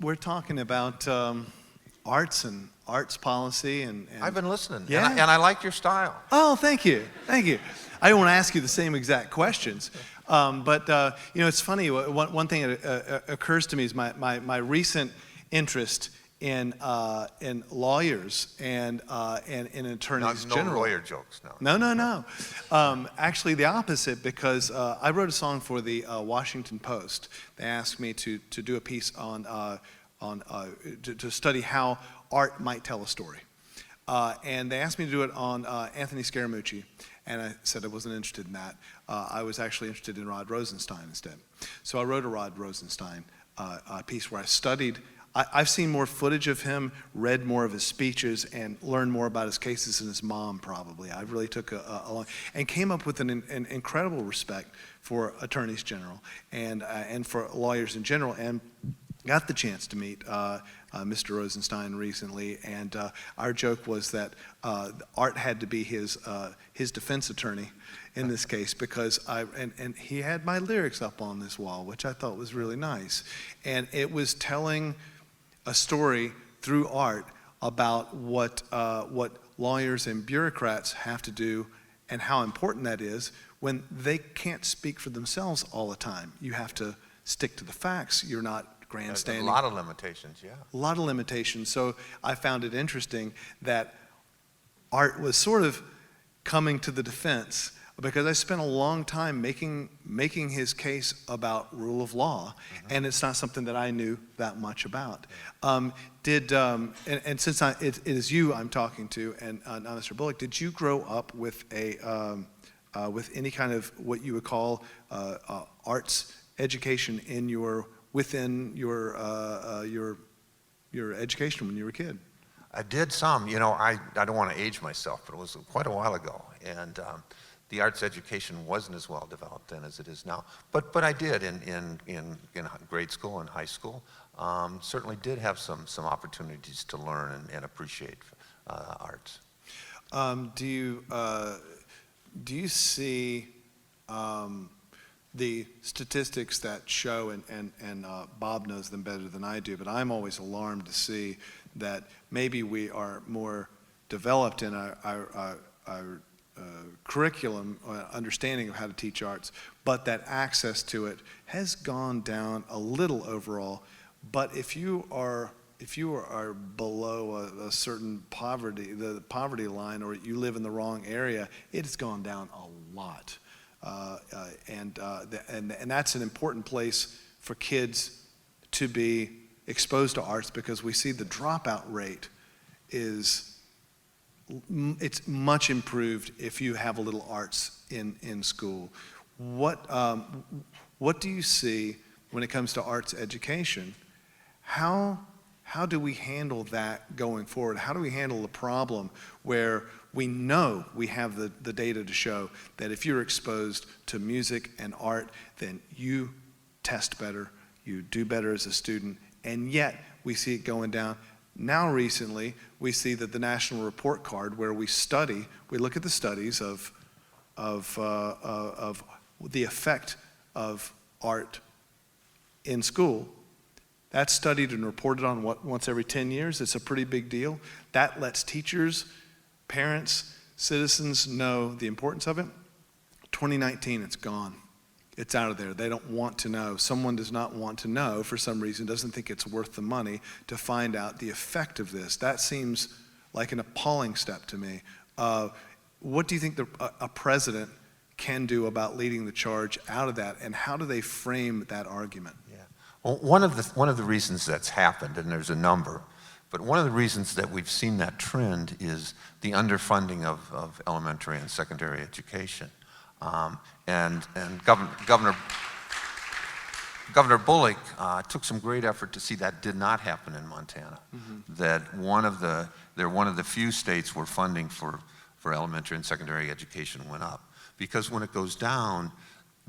We're talking about arts and arts policy and I've been listening, yeah. and I like your style. Oh, thank you. Thank you. I don't want to ask you the same exact questions. But it's funny. One thing that occurs to me is my recent interest in lawyers and in attorneys No general. lawyer jokes, no. No. Actually, the opposite, because I wrote a song for the Washington Post. They asked me to do a piece to study how art might tell a story. And they asked me to do it on Anthony Scaramucci, and I said I wasn't interested in that. I was actually interested in Rod Rosenstein instead. So I wrote a Rod Rosenstein piece where I studied. I've seen more footage of him, read more of his speeches, and learned more about his cases than his mom probably. I really took a long, and came up with an incredible respect for attorneys general and for lawyers in general, and got the chance to meet Mr. Rosenstein recently, and our joke was that Art had to be his defense attorney in this case, because and he had my lyrics up on this wall, which I thought was really nice, and it was telling a story through art about what lawyers and bureaucrats have to do and how important that is when they can't speak for themselves all the time. You have to stick to the facts. You're not grandstanding. A lot of limitations, yeah. A lot of limitations. So I found it interesting that Art was sort of coming to the defense, because I spent a long time making his case about rule of law, and it's not something that I knew that much about. And since it is you I'm talking to, and not Mr. Bullock, did you grow up with with any kind of what you would call arts education within your education when you were a kid? I did some. I don't want to age myself, but it was quite a while ago, and the arts education wasn't as well developed then as it is now. But I did in grade school and high school. Certainly did have some opportunities to learn and appreciate arts. Do you see the statistics that show, and Bob knows them better than I do, but I'm always alarmed to see that maybe we are more developed in our curriculum, understanding of how to teach arts, but that access to it has gone down a little overall. But if you are below a certain the poverty line, or you live in the wrong area, it has gone down a lot. And that's an important place for kids to be exposed to arts, because we see the dropout rate it's much improved if you have a little arts in school. What do you see when it comes to arts education? How do we handle that going forward? How do we handle the problem where we know we have the data to show that if you're exposed to music and art, then you test better, you do better as a student, and yet we see it going down? Now recently, we see that the National Report Card, where we look at the studies of the effect of art in school. That's studied and reported on once every 10 years. It's a pretty big deal. That lets teachers, parents, citizens know the importance of it. 2019, it's gone. It's out of there. They don't want to know. Someone does not want to know for some reason, doesn't think it's worth the money to find out the effect of this. That seems like an appalling step to me. What do you think a president can do about leading the charge out of that, and how do they frame that argument? Yeah. Well, one of the reasons that's happened, and there's a number, but one of the reasons that we've seen that trend is the underfunding of elementary and secondary education. And Governor Bullock took some great effort to see that did not happen in Montana. That they're one of the few states where funding for elementary and secondary education went up. Because when it goes down,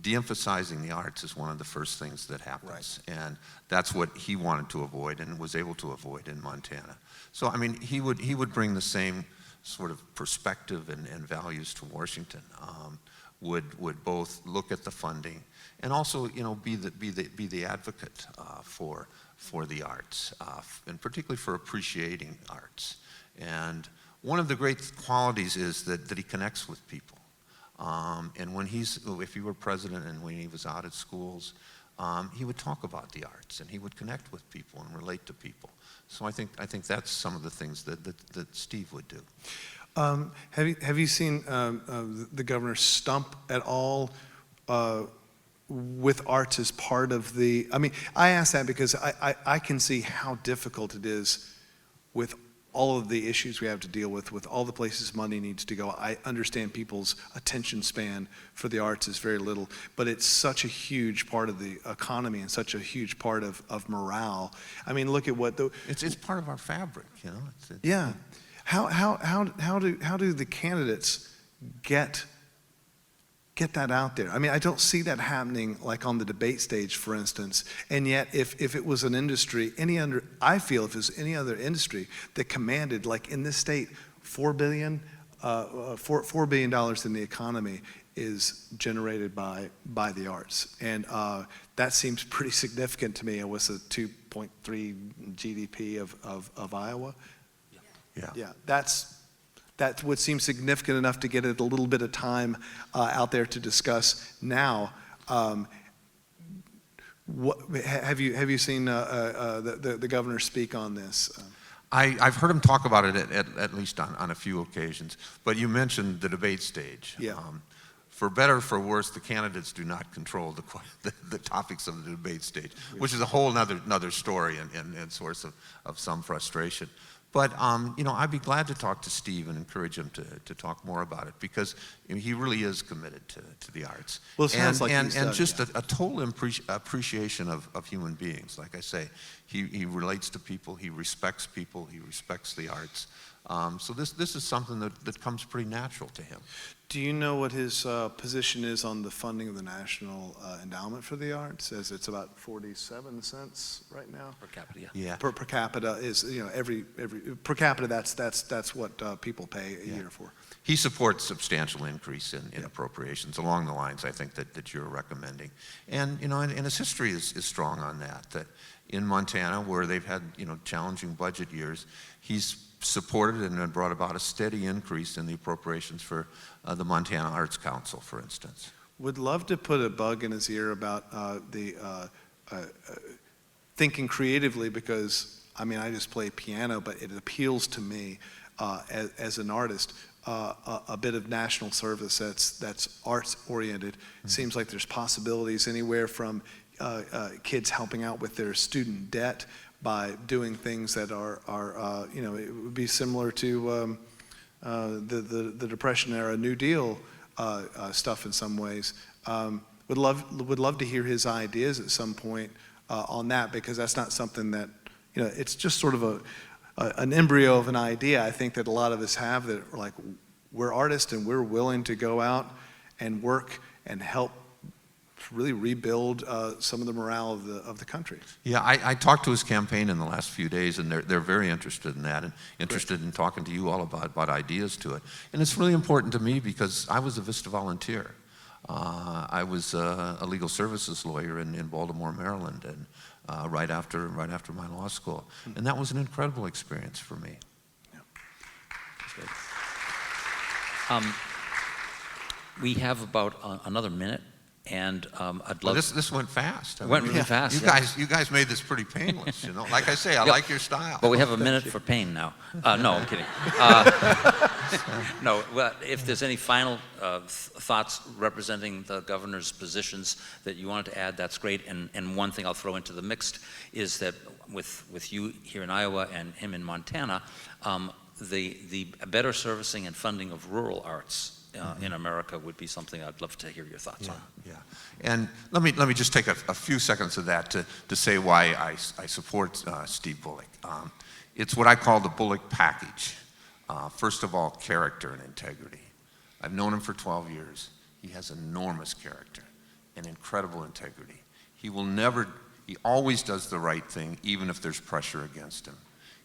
de-emphasizing the arts is one of the first things that happens. Right. And that's what he wanted to avoid and was able to avoid in Montana. So I mean, he would bring the same sort of perspective and values to Washington. would both look at the funding and also, be the advocate for the arts, and particularly for appreciating arts. And one of the great qualities is that he connects with people. And if he were president and when he was out at schools, he would talk about the arts and he would connect with people and relate to people. So I think that's some of the things that Steve would do. Have you seen the governor stump at all with arts as part of the? I mean, I ask that because I can see how difficult it is with all of the issues we have to deal with all the places money needs to go. I understand people's attention span for the arts is very little, but it's such a huge part of the economy and such a huge part of morale. I mean, look at what it's part of our fabric, Yeah. How do the candidates get that out there? I mean, I don't see that happening like on the debate stage, for instance. And yet, if it was an industry, I feel if it was any other industry that commanded, like in this state, $4 billion in the economy is generated by the arts, and that seems pretty significant to me. It was a 2.3 GDP of Iowa. Yeah, that would seem significant enough to get it a little bit of time out there to discuss now. Have you seen the governor speak on this? I've heard him talk about it at least on a few occasions. But you mentioned the debate stage. Yeah. For better or for worse, the candidates do not control the topics of the debate stage, which is a whole another story and source of some frustration. But, I'd be glad to talk to Steve and encourage him to talk more about it because he really is committed to the arts. Well, it sounds like he's done, just a total appreciation of human beings. Like I say, he relates to people, he respects the arts. So this is something that comes pretty natural to him. Do you know what his position is on the funding of the National Endowment for the Arts? As it's about 47 cents right now Per capita, Yeah. Per capita is every per capita that's what people pay a year for. He supports substantial increase in appropriations along the lines I think that you're recommending, and and his history is strong on that in Montana where they've had challenging budget years, he's supported and brought about a steady increase in the appropriations for the Montana Arts Council, for instance. Would love to put a bug in his ear about the thinking creatively because I mean I just play piano, but it appeals to me as an artist. A bit of national service that's arts oriented. Mm-hmm. Seems like there's possibilities anywhere from kids helping out with their student debt by doing things that are it would be similar to the Depression era New Deal stuff in some ways. Would love to hear his ideas at some point on that because that's not something that it's just sort of an embryo of an idea I think that a lot of us have that are like we're artists and we're willing to go out and work and help really rebuild some of the morale of the country. Yeah, I talked to his campaign in the last few days, and they're very interested in that and interested in talking to you all about ideas to it. And it's really important to me because I was a Vista volunteer. I was a legal services lawyer in Baltimore, Maryland, and right after my law school, and that was an incredible experience for me. Yeah. That's great. We have about another minute. And I'd love. This went fast. It went really fast. You guys made this pretty painless. Like I say, I like your style. But we have a minute for pain now. No, I'm kidding. No. Well, if there's any final thoughts representing the governor's positions that you wanted to add, that's great. And one thing I'll throw into the mixed is that with you here in Iowa and him in Montana, the better servicing and funding of rural arts. In America would be something I'd love to hear your thoughts on. Yeah, and let me just take a few seconds of that to say why I support Steve Bullock. It's what I call the Bullock package. First of all, character and integrity. I've known him for 12 years. He has enormous character and incredible integrity. He always does the right thing, even if there's pressure against him.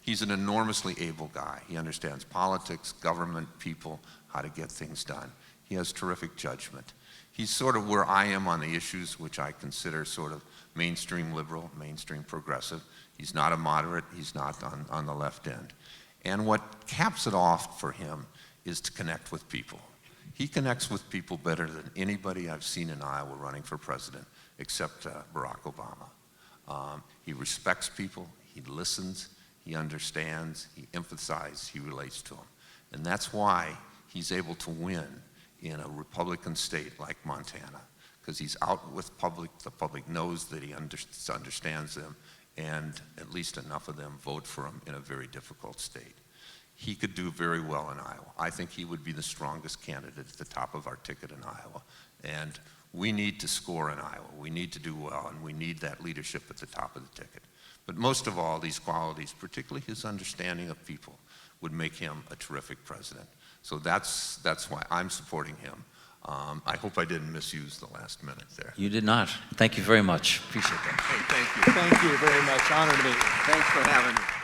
He's an enormously able guy. He understands politics, government, people, how to get things done. He has terrific judgment. He's sort of where I am on the issues which I consider sort of mainstream liberal, mainstream progressive. He's not a moderate. He's not on the left end. And what caps it off for him is to connect with people. He connects with people better than anybody I've seen in Iowa running for president, except Barack Obama. He respects people, he listens, he understands, he empathizes, he relates to them. And that's why he's able to win in a Republican state like Montana, because he's out with public, the public knows that he understands them, and at least enough of them vote for him in a very difficult state. He could do very well in Iowa. I think he would be the strongest candidate at the top of our ticket in Iowa. And we need to score in Iowa. We need to do well, and we need that leadership at the top of the ticket. But most of all, these qualities, particularly his understanding of people, would make him a terrific president. So that's why I'm supporting him. I hope I didn't misuse the last minute there. You did not. Thank you very much. Appreciate that. Hey, thank you. Thank you very much. Honor to meet you. Thanks for having me.